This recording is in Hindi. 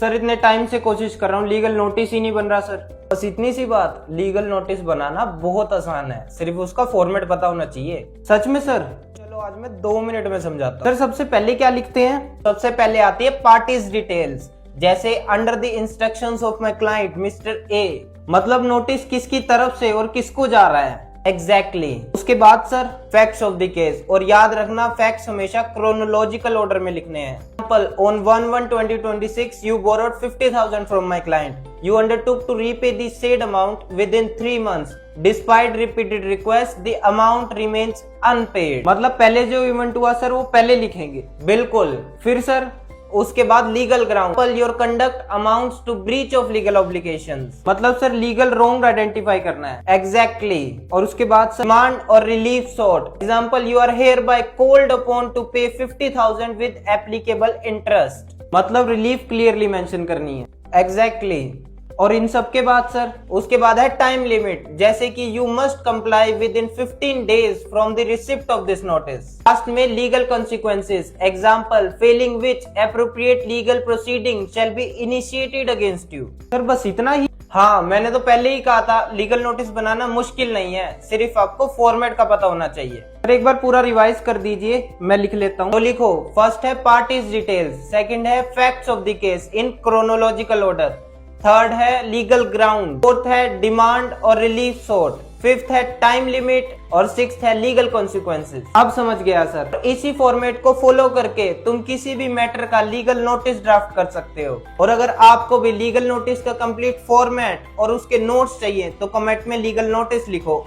सर इतने टाइम से कोशिश कर रहा हूँ, लीगल नोटिस ही नहीं बन रहा सर। बस इतनी सी बात, लीगल नोटिस बनाना बहुत आसान है, सिर्फ उसका फॉर्मेट पता होना चाहिए। सच में सर? चलो आज मैं 2 मिनट में समझाता हूँ। सर सबसे पहले क्या लिखते हैं? सबसे पहले आती है पार्टीज डिटेल्स, जैसे under the instructions of my client mister A, मतलब नोटिस किसकी तरफ से और किसको जा रहा है। एग्जैक्टली उसके बाद sir facts of the case, और याद रखना फैक्ट्स हमेशा क्रोनोलॉजिकल ऑर्डर में लिखने हैं। Example, on 1/1/2026 you borrowed 50,000 from my client. You undertook to repay the said amount within 3 months. Despite repeated requests, the amount remains unpaid. मतलब पहले जो इवेंट हुआ सर वो पहले लिखेंगे। बिल्कुल। फिर सर उसके बाद legal ground, your conduct amounts to breach of legal obligations, मतलब सर लीगल रॉन्ग आइडेंटिफाई करना है। एग्जैक्टली और उसके बाद सर डिमांड और relief sought, example you are hereby called upon to pay 50,000 with applicable interest, मतलब रिलीफ क्लियरली मेंशन करनी है। एग्जैक्टली और इन सब के बाद सर उसके बाद है टाइम लिमिट, जैसे कि you must comply with in 15 days from the receipt of this notice. Last में legal consequences, example failing which appropriate legal proceeding shall be initiated against you. Sir बस इतना ही? हाँ, मैंने तो पहले ही कहा था लीगल नोटिस बनाना मुश्किल नहीं है, सिर्फ आपको फॉर्मेट का पता होना चाहिए। सर एक बार पूरा रिवाइज कर दीजिए, मैं लिख लेता हूँ। तो लिखो, फर्स्ट है पार्टीज डिटेल्स, सेकंड है facts of the case in chronological order, third है लीगल ग्राउंड, फोर्थ है डिमांड और रिलीफ सॉट, फिफ्थ है टाइम लिमिट और सिक्स्थ है लीगल कॉन्सिक्वेंसेस। अब समझ गया सर। इसी फॉर्मेट को फॉलो करके तुम किसी भी मैटर का लीगल नोटिस ड्राफ्ट कर सकते हो। और अगर आपको भी लीगल नोटिस का कंप्लीट फॉर्मेट और उसके नोट्स चाहिए तो कमेंट में लीगल नोटिस लिखो।